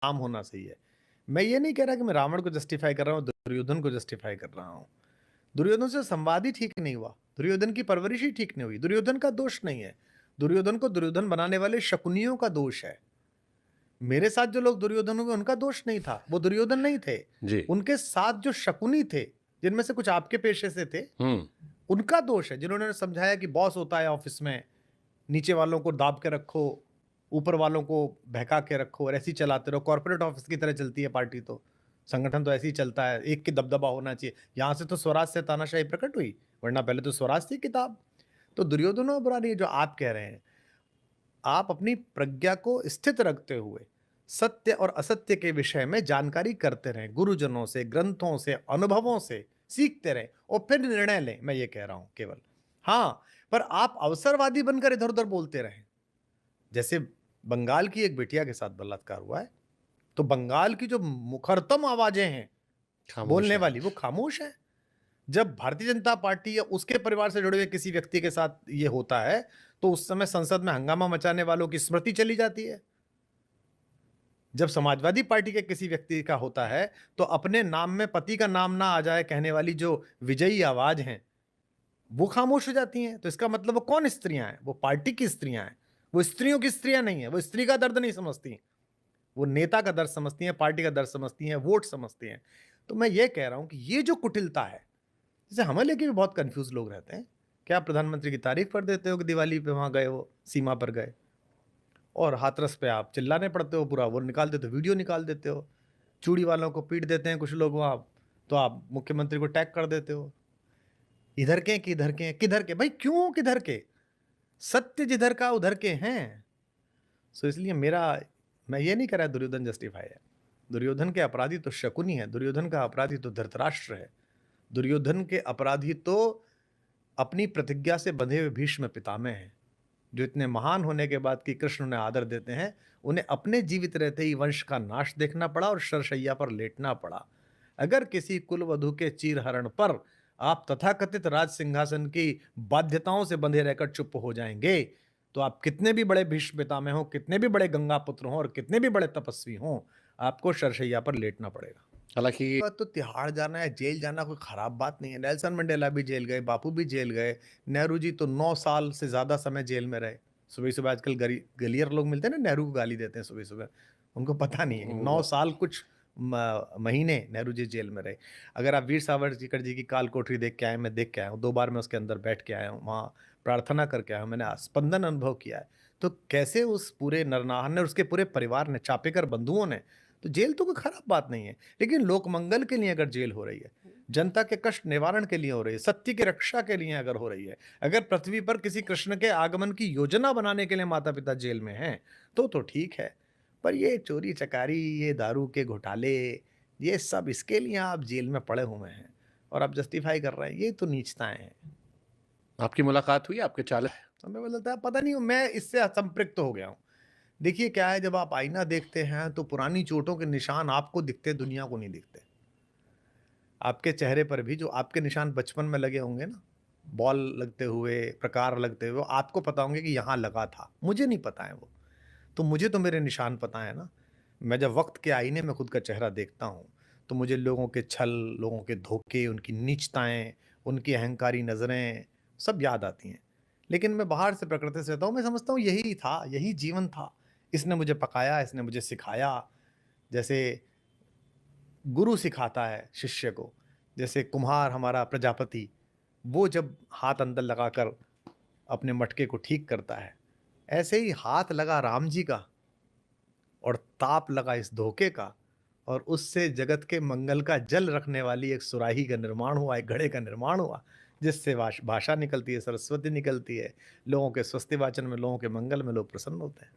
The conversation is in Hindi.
काम होना सही है। मैं ये नहीं कह रहा कि मैं रावण को जस्टिफाई कर रहा हूँ, दुर्योधन को जस्टिफाई कर रहा हूँ। दुर्योधन से संवाद ही ठीक नहीं हुआ, दुर्योधन की परवरिश ही ठीक नहीं हुई। दुर्योधन का दोष नहीं है, दुर्योधन को दुर्योधन बनाने वाले शकुनियों का दोष है। मेरे साथ जो लोग दुर्योधन हुए उनका दोष नहीं था, वो दुर्योधन नहीं थे। जी। उनके साथ जो शकुनी थे, जिनमें से कुछ आपके पेशे से थे, हुँ। उनका दोष है, जिन्होंने समझाया कि बॉस होता है ऑफिस में, नीचे वालों को दाब के रखो, ऊपर वालों को बहका के रखो और ऐसे ही चलाते रहो। कॉर्पोरेट ऑफिस की तरह चलती है पार्टी तो, संगठन तो ऐसे ही चलता है, एक की दबदबा होना चाहिए। यहाँ से तो स्वराज से तानाशाही प्रकट हुई, वरना पहले तो स्वराज थी किताब। तो दुर्योधन और बुरा नहीं है जो आप कह रहे हैं। आप अपनी प्रज्ञा को स्थित रखते हुए सत्य और असत्य के विषय में जानकारी करते रहें, गुरुजनों से, ग्रंथों से, अनुभवों से सीखते रहें और फिर निर्णय लें। मैं ये कह रहा हूं केवल। हाँ, पर आप अवसरवादी बनकर इधर उधर बोलते रहें। जैसे बंगाल की एक बिटिया के साथ बलात्कार हुआ है, तो बंगाल की जो मुखरतम आवाजें हैं खामोश बोलने है। वाली, वो खामोश है। जब भारतीय जनता पार्टी या उसके परिवार से जुड़े हुए किसी व्यक्ति के साथ ये होता है, तो उस समय संसद में हंगामा मचाने वालों की स्मृति चली जाती है। जब समाजवादी पार्टी के किसी व्यक्ति का होता है, तो अपने नाम में पति का नाम ना आ जाए कहने वाली जो विजयी आवाज हैं, वो खामोश हो जाती हैं। तो इसका मतलब वो कौन स्त्रियां हैं? वो पार्टी की स्त्रियां हैं। वो स्त्रियों की स्त्रियां नहीं है। वो स्त्री का दर्द नहीं समझती। वो नेता का दर्द समझती हैं, पार्टी का दर्द समझती हैं, वोट समझती हैं। तो मैं ये कह रहा हूं कि ये जो कुटिलता है, जैसे हमें लेके भी बहुत कंफ्यूज लोग रहते हैं। क्या आप प्रधानमंत्री की तारीफ कर देते हो कि दिवाली पे वहां गए, वो सीमा पर गए, और हाथरस पे आप चिल्लाने पड़ते हो, पूरा वो निकाल देते हो, वीडियो निकाल देते हो। चूड़ी वालों को पीट देते हैं कुछ लोग वहां, तो आप मुख्यमंत्री को टैग कर देते हो। इधर के किधर के किधर के भाई, क्यों किधर के? सत्य जिधर का उधर के हैं। सो इसलिए मेरा, मैं ये नहीं कह रहा दुर्योधन जस्टिफाई है। दुर्योधन के अपराधी तो शकुनी है, दुर्योधन का अपराधी तो धृतराष्ट्र है, दुर्योधन के अपराधी तो अपनी प्रतिज्ञा से बंधे हुए भीष्म पितामह हैं, जो इतने महान होने के बाद कि कृष्ण उन्हें आदर देते हैं, उन्हें अपने जीवित रहते ही वंश का नाश देखना पड़ा और शरशैया पर लेटना पड़ा। अगर किसी कुलवधु के चीरहरण पर आप तथाकथित राज सिंहासन की बाध्यताओं से बंधे रहकर चुप हो जाएंगे, तो आप कितने भी बड़े भीष्म पितामह हो, कितने भी बड़े गंगा पुत्र हों और कितने भी बड़े तपस्वी हों, आपको शरशैया पर लेटना पड़ेगा। हालाँकि बात तो तिहाड़ जाना है, जेल जाना कोई खराब बात नहीं है। नेल्सन मंडेला भी जेल गए, बापू भी जेल गए, नेहरू जी तो 9 साल से ज़्यादा समय जेल में रहे। सुबह-सुबह आजकल गलियर लोग मिलते हैं ना, नेहरू को गाली देते हैं सुबह-सुबह। उनको पता नहीं है कि 9 साल कुछ महीने नेहरू जी जेल में रहे। अगर आप वीर सावरकर जी की काल कोठरी देख के आए, मैं देख के आया हूँ, 2 बार मैं उसके अंदर बैठ के आया हूँ, वहाँ प्रार्थना करके आया हूँ, मैंने स्पंदन अनुभव किया है। तो कैसे उस पूरे नरनाहन ने और उसके पूरे परिवार ने, चापेकर बंधुओं ने, तो जेल तो कोई खराब बात नहीं है। लेकिन लोक मंगल के लिए अगर जेल हो रही है, जनता के कष्ट निवारण के लिए हो रही है, सत्य की रक्षा के लिए अगर हो रही है, अगर पृथ्वी पर किसी कृष्ण के आगमन की योजना बनाने के लिए माता-पिता जेल में हैं, तो ठीक है। पर ये चोरी चकारी, ये दारू के घोटाले, ये सब इसके लिए आप जेल में पड़े हुए हैं और आप जस्टिफाई कर रहे हैं, ये तो नीचताएँ हैं। आपकी मुलाकात हुई आपके चालक समय बदलता है, पता नहीं मैं इससे असंपृक्त हो गया हूँ। देखिए क्या है, जब आप आईना देखते हैं तो पुरानी चोटों के निशान आपको दिखते, दुनिया को नहीं दिखते। आपके चेहरे पर भी जो आपके निशान बचपन में लगे होंगे ना, बॉल लगते हुए, प्रकार लगते हुए, आपको पता होंगे कि यहाँ लगा था, मुझे नहीं पता है वो। तो मुझे तो मेरे निशान पता है ना। मैं जब वक्त के आईने में खुद का चेहरा देखता हूँ, तो मुझे लोगों के छल, लोगों के धोखे, उनकी नीचताएं, उनकी अहंकारी नज़रें सब याद आती हैं। लेकिन मैं बाहर से प्रकृति से रहता हूँ, मैं समझता हूँ यही था, यही जीवन था। इसने मुझे पकाया, इसने मुझे सिखाया। जैसे गुरु सिखाता है शिष्य को, जैसे कुम्हार हमारा प्रजापति, वो जब हाथ अंदर लगाकर अपने मटके को ठीक करता है, ऐसे ही हाथ लगा राम जी का और ताप लगा इस धोखे का, और उससे जगत के मंगल का जल रखने वाली एक सुराही का निर्माण हुआ, एक घड़े का निर्माण हुआ, जिससे भाषा निकलती है, सरस्वती निकलती है, लोगों के स्वस्ति वाचन में, लोगों के मंगल में लोग प्रसन्न होते हैं।